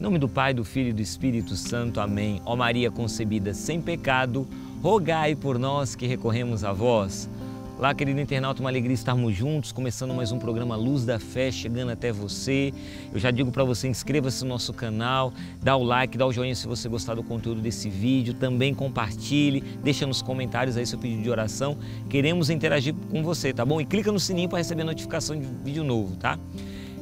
nome do Pai, do Filho e do Espírito Santo. Amém. Ó Maria concebida sem pecado, rogai por nós que recorremos a vós. Olá, querido internauta, uma alegria estarmos juntos, começando mais um programa Luz da Fé, chegando até você. Eu já digo para você, inscreva-se no nosso canal, dá o like, dá o joinha se você gostar do conteúdo desse vídeo, também compartilhe, deixa nos comentários aí seu pedido de oração, queremos interagir com você, tá bom? E clica no sininho para receber notificação de vídeo novo, tá?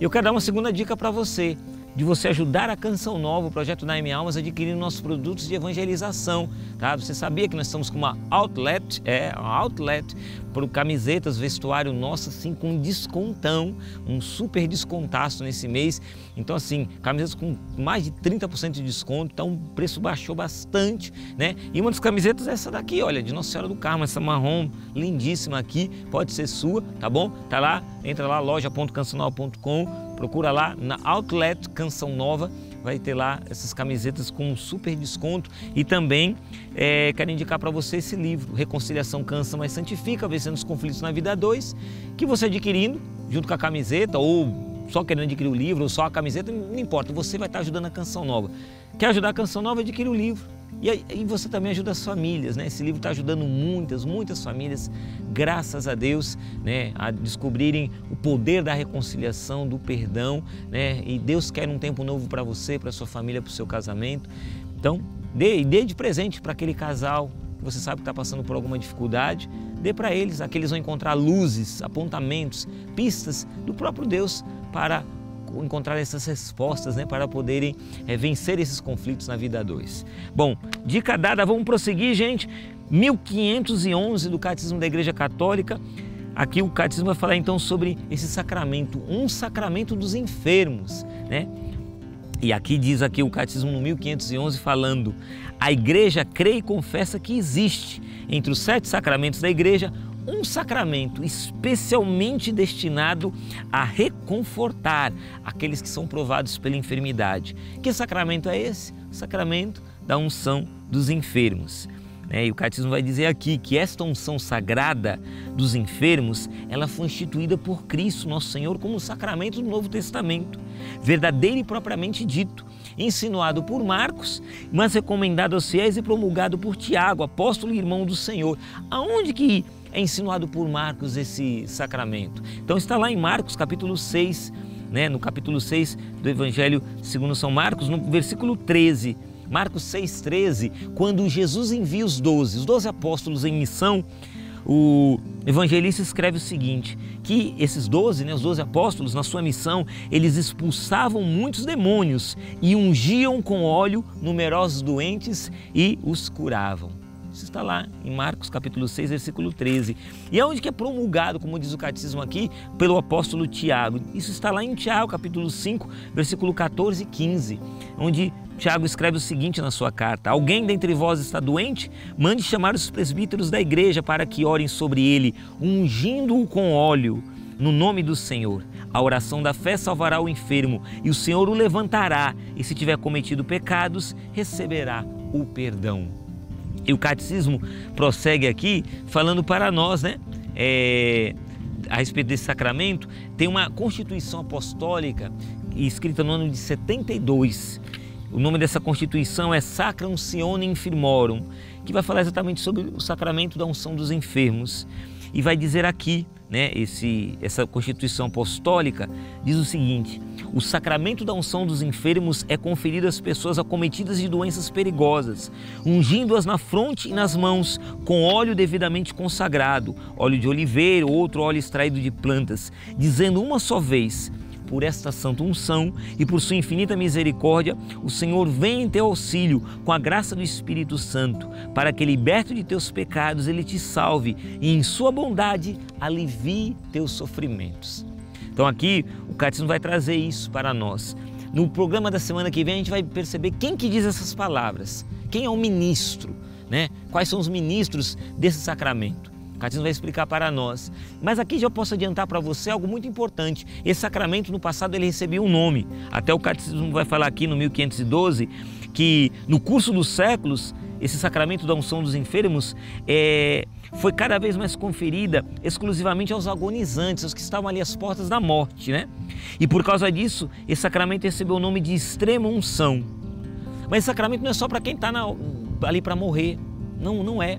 Eu quero dar uma segunda dica para você, de você ajudar a Canção Nova, o projeto Naime Almas, adquirindo nossos produtos de evangelização, tá? Você sabia que nós estamos com uma outlet, para camisetas, vestuário nosso, assim, com descontão, um super descontaço nesse mês. Então, assim, camisetas com mais de 30% de desconto, então o preço baixou bastante, né? E uma das camisetas é essa daqui, olha, de Nossa Senhora do Carmo, essa marrom lindíssima aqui, pode ser sua, tá bom? Tá lá, entra lá, loja.cançãonova.com, procura lá na Outlet Canção Nova, vai ter lá essas camisetas com um super desconto. E também quero indicar para você esse livro, Reconciliação Cansa, mas Santifica, vencendo os conflitos na vida 2, que você adquirindo junto com a camiseta, ou só querendo adquirir o livro, ou só a camiseta, não importa, você vai estar ajudando a Canção Nova. Quer ajudar a Canção Nova? Adquire o livro. E você também ajuda as famílias, né? Esse livro está ajudando muitas famílias, graças a Deus, né? A descobrirem o poder da reconciliação, do perdão, né? E Deus quer um tempo novo para você, para sua família, para o seu casamento. Então, dê de presente para aquele casal que você sabe que está passando por alguma dificuldade. Dê para eles, aqui eles vão encontrar luzes, apontamentos, pistas do próprio Deus para encontrar essas respostas, né, para poderem vencer esses conflitos na vida 2. Bom, dica dada, vamos prosseguir, gente. 1511 do Catecismo da Igreja Católica. Aqui o Catecismo vai falar então sobre esse sacramento, um sacramento dos enfermos, né? E aqui diz aqui o Catecismo no 1511 falando: a Igreja crê e confessa que existe entre os 7 sacramentos da Igreja um sacramento especialmente destinado a reconfortar aqueles que são provados pela enfermidade. Que sacramento é esse? O sacramento da unção dos enfermos. E o Catecismo vai dizer aqui que esta unção sagrada dos enfermos, ela foi instituída por Cristo, nosso Senhor, como sacramento do Novo Testamento, verdadeiro e propriamente dito, insinuado por Marcos, mas recomendado aos fiéis e promulgado por Tiago, apóstolo e irmão do Senhor. Aonde que é insinuado por Marcos esse sacramento? Então está lá em Marcos capítulo 6, né, no capítulo 6 do Evangelho segundo São Marcos, no versículo 13, Marcos 6,13, quando Jesus envia os 12 apóstolos em missão, o evangelista escreve o seguinte, que esses 12, né, os 12 apóstolos, na sua missão, eles expulsavam muitos demônios e ungiam com óleo numerosos doentes e os curavam. Isso está lá em Marcos capítulo 6, versículo 13. E é onde que é promulgado, como diz o Catecismo aqui, pelo apóstolo Tiago. Isso está lá em Tiago capítulo 5, versículo 14 e 15, onde Tiago escreve o seguinte na sua carta: alguém dentre vós está doente? Mande chamar os presbíteros da igreja para que orem sobre ele, ungindo-o com óleo no nome do Senhor. A oração da fé salvará o enfermo e o Senhor o levantará, e se tiver cometido pecados, receberá o perdão. E o Catecismo prossegue aqui falando para nós, né, a respeito desse sacramento. Tem uma Constituição Apostólica escrita no ano de 72. O nome dessa Constituição é Sacram Sione Infirmorum, que vai falar exatamente sobre o sacramento da unção dos enfermos. E vai dizer aqui, né, essa Constituição Apostólica diz o seguinte: o sacramento da unção dos enfermos é conferido às pessoas acometidas de doenças perigosas, ungindo-as na fronte e nas mãos com óleo devidamente consagrado, óleo de oliveira ou outro óleo extraído de plantas, dizendo uma só vez: por esta santa unção e por sua infinita misericórdia, o Senhor vem em teu auxílio com a graça do Espírito Santo, para que, liberto de teus pecados, Ele te salve e, em sua bondade, alivie teus sofrimentos. Então aqui o Catecismo vai trazer isso para nós. No programa da semana que vem a gente vai perceber quem que diz essas palavras, quem é o ministro, né? Quais são os ministros desse sacramento. O Catecismo vai explicar para nós. Mas aqui já posso adiantar para você algo muito importante. Esse sacramento no passado ele recebia um nome. Até o Catecismo vai falar aqui no 1512 que no curso dos séculos esse sacramento da unção dos enfermos foi cada vez mais conferida exclusivamente aos agonizantes, aos que estavam ali às portas da morte, né? E por causa disso, esse sacramento recebeu o nome de extrema unção. Mas esse sacramento não é só para quem está ali para morrer, não é.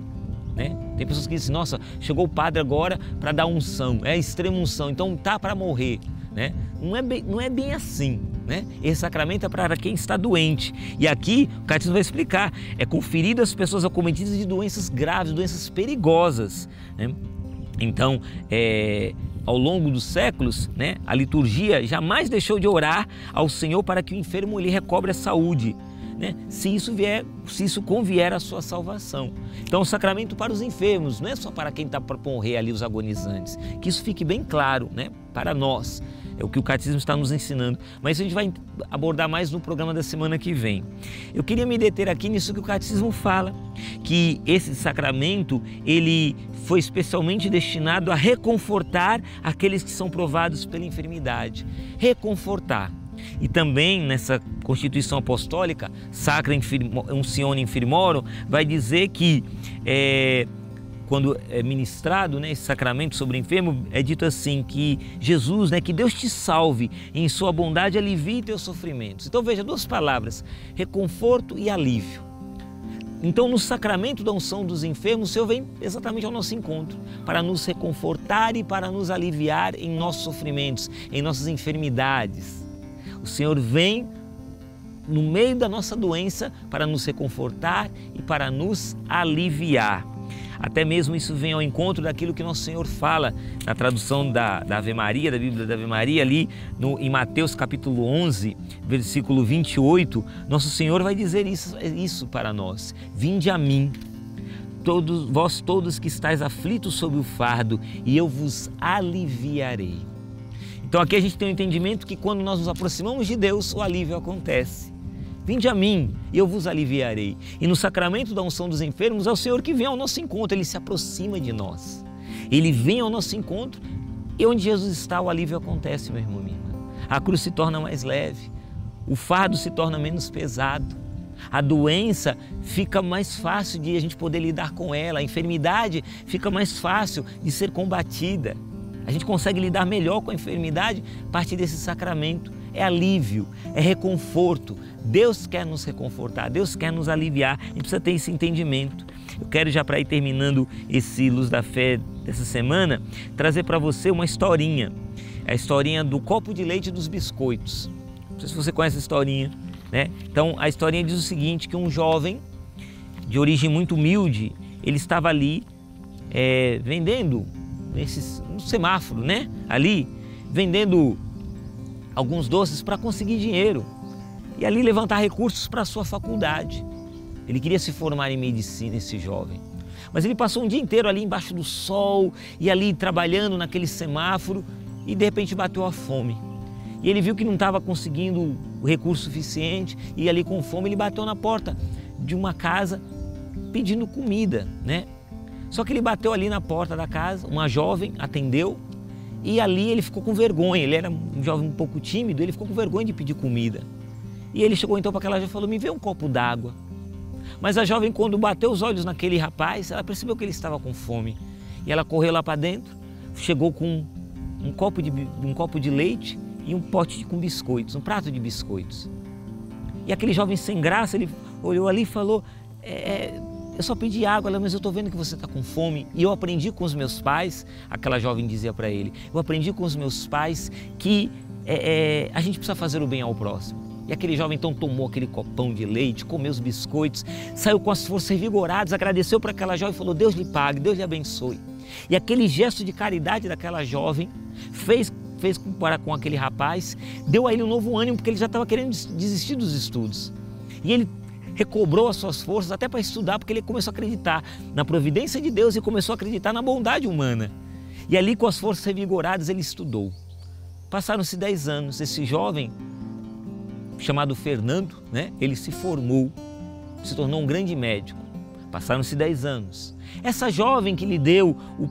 Né? Tem pessoas que dizem, nossa, chegou o padre agora para dar unção, é extrema unção, então tá para morrer. Né? Não é bem assim. Né? Esse sacramento é para quem está doente. E aqui o catecismo vai explicar, é conferido às pessoas acometidas de doenças graves, doenças perigosas. Né? Então, ao longo dos séculos, né, a liturgia jamais deixou de orar ao Senhor para que o enfermo lhe recobre a saúde, né, se isso convier à sua salvação. Então, o sacramento para os enfermos não é só para quem está para morrer ali, os agonizantes, que isso fique bem claro, né, para nós. É o que o catecismo está nos ensinando, mas isso a gente vai abordar mais no programa da semana que vem. Eu queria me deter aqui nisso que o catecismo fala, que esse sacramento, ele foi especialmente destinado a reconfortar aqueles que são provados pela enfermidade. Reconfortar. E também nessa Constituição Apostólica, Sacra Uncione Infirmorum, vai dizer que quando é ministrado, né, esse sacramento sobre o enfermo, é dito assim, que Jesus, né, que Deus te salve, em sua bondade alivie teus sofrimentos. Então veja, duas palavras, reconforto e alívio. Então no sacramento da unção dos enfermos, o Senhor vem exatamente ao nosso encontro, para nos reconfortar e para nos aliviar em nossos sofrimentos, em nossas enfermidades. O Senhor vem no meio da nossa doença para nos reconfortar e para nos aliviar. Até mesmo isso vem ao encontro daquilo que Nosso Senhor fala na tradução da Ave Maria, da Bíblia da Ave Maria, ali em Mateus capítulo 11, versículo 28, Nosso Senhor vai dizer isso para nós. Vinde a mim, vós todos que estáis aflitos sob o fardo, e eu vos aliviarei. Então aqui a gente tem um entendimento que quando nós nos aproximamos de Deus, o alívio acontece. Vinde a mim e eu vos aliviarei. E no sacramento da unção dos enfermos é o Senhor que vem ao nosso encontro, Ele se aproxima de nós. Ele vem ao nosso encontro e onde Jesus está o alívio acontece, meu irmão, minha irmã. A cruz se torna mais leve, o fardo se torna menos pesado, a doença fica mais fácil de a gente poder lidar com ela, a enfermidade fica mais fácil de ser combatida. A gente consegue lidar melhor com a enfermidade a partir desse sacramento. É alívio, é reconforto. Deus quer nos reconfortar, Deus quer nos aliviar. A gente precisa ter esse entendimento. Eu quero já para ir terminando esse Luz da Fé dessa semana, trazer para você uma historinha. É a historinha do copo de leite e dos biscoitos. Não sei se você conhece a historinha, né? Então a historinha diz o seguinte, que um jovem de origem muito humilde, ele estava ali vendendo no semáforo, né? Ali, vendendo alguns doces para conseguir dinheiro e ali levantar recursos para a sua faculdade. Ele queria se formar em medicina, esse jovem. Mas ele passou um dia inteiro ali embaixo do sol e ali trabalhando naquele semáforo e de repente bateu a fome. E ele viu que não estava conseguindo o recurso suficiente e ali com fome ele bateu na porta de uma casa pedindo comida, né? Só que ele bateu ali na porta da casa, uma jovem atendeu e ali ele ficou com vergonha. Ele era um jovem um pouco tímido, ele ficou com vergonha de pedir comida. E ele chegou então para aquela jovem e falou, me vê um copo d'água. Mas a jovem, quando bateu os olhos naquele rapaz, ela percebeu que ele estava com fome. E ela correu lá para dentro, chegou com um copo de leite e um pote com biscoitos, um prato de biscoitos. E aquele jovem sem graça, ele olhou ali e falou, eu só pedi água, mas eu estou vendo que você está com fome. E eu aprendi com os meus pais, aquela jovem dizia para ele, eu aprendi com os meus pais que a gente precisa fazer o bem ao próximo. E aquele jovem então tomou aquele copão de leite, comeu os biscoitos, saiu com as forças revigoradas, agradeceu para aquela jovem e falou, Deus lhe pague, Deus lhe abençoe. E aquele gesto de caridade daquela jovem fez com aquele rapaz, deu a ele um novo ânimo, porque ele já estava querendo desistir dos estudos. E ele recobrou as suas forças até para estudar, porque ele começou a acreditar na providência de Deus e começou a acreditar na bondade humana. E ali com as forças revigoradas ele estudou. Passaram-se 10 anos, esse jovem chamado Fernando, né? Ele se formou, se tornou um grande médico. Passaram-se 10 anos. Essa jovem que lhe deu o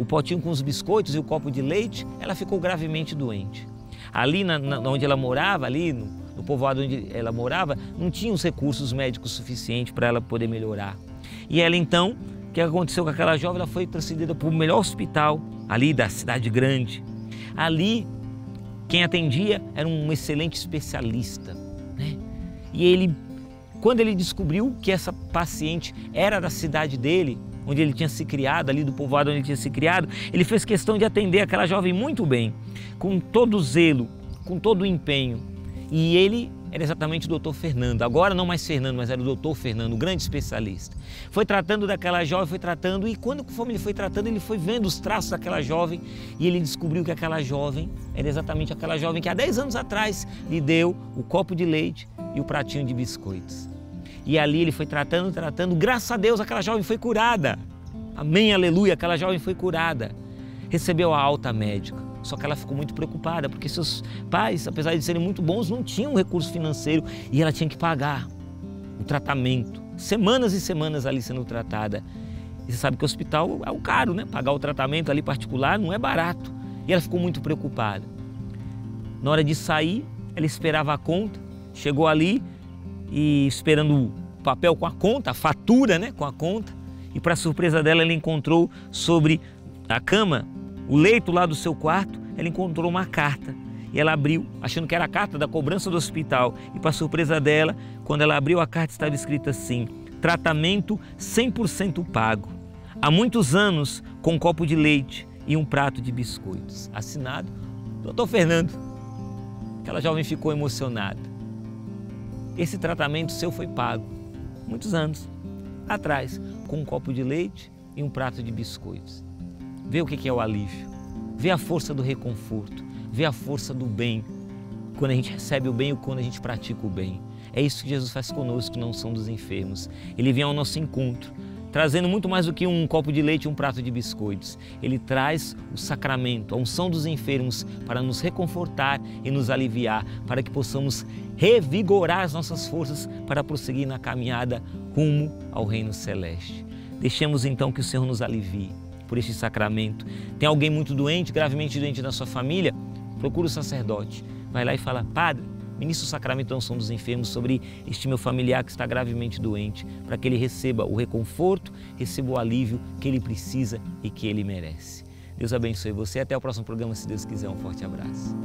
potinho com os biscoitos e o copo de leite, ela ficou gravemente doente. Ali onde ela morava, ali no povoado onde ela morava, não tinha os recursos médicos suficientes para ela poder melhorar. E ela então, o que aconteceu com aquela jovem? Ela foi transferida para o melhor hospital ali da cidade grande. Ali, quem atendia era um excelente especialista, né? E ele, quando ele descobriu que essa paciente era da cidade dele, onde ele tinha se criado, ali do povoado onde ele tinha se criado, ele fez questão de atender aquela jovem muito bem, com todo o zelo, com todo o empenho. E ele era exatamente o Dr. Fernando, agora não mais Fernando, mas era o Dr. Fernando, o grande especialista. Foi tratando daquela jovem, foi tratando, e conforme ele foi tratando, ele foi vendo os traços daquela jovem e ele descobriu que aquela jovem era exatamente aquela jovem que há 10 anos atrás lhe deu o copo de leite e o pratinho de biscoitos. E ali ele foi tratando, graças a Deus aquela jovem foi curada. Amém, aleluia, aquela jovem foi curada. Recebeu a alta médica, só que ela ficou muito preocupada, porque seus pais, apesar de serem muito bons, não tinham recurso financeiro e ela tinha que pagar o tratamento. Semanas e semanas ali sendo tratada. E você sabe que o hospital é o caro, né? Pagar o tratamento ali particular não é barato. E ela ficou muito preocupada. Na hora de sair, ela esperava a conta, chegou ali e esperando o papel com a conta, a fatura, né, com a conta, e para surpresa dela, ela encontrou sobre a cama, o leito lá do seu quarto, ela encontrou uma carta. E ela abriu, achando que era a carta da cobrança do hospital. E para surpresa dela, quando ela abriu a carta, estava escrito assim: tratamento 100% pago. Há muitos anos, com um copo de leite e um prato de biscoitos. Assinado Dr. Fernando. Aquela jovem ficou emocionada. Esse tratamento seu foi pago muitos anos atrás, com um copo de leite e um prato de biscoitos. Vê o que é o alívio, vê a força do reconforto, vê a força do bem, quando a gente recebe o bem ou quando a gente pratica o bem. É isso que Jesus faz conosco, não são dos enfermos. Ele vem ao nosso encontro, trazendo muito mais do que um copo de leite e um prato de biscoitos. Ele traz o sacramento, a unção dos enfermos, para nos reconfortar e nos aliviar, para que possamos revigorar as nossas forças para prosseguir na caminhada rumo ao reino celeste. Deixemos então que o Senhor nos alivie por este sacramento. Tem alguém muito doente, gravemente doente na sua família? Procura o sacerdote. Vai lá e fala: Padre, ministra o sacramento da unção dos enfermos sobre este meu familiar que está gravemente doente, para que ele receba o reconforto, receba o alívio que ele precisa e que ele merece. Deus abençoe você. Até o próximo programa, se Deus quiser. Um forte abraço.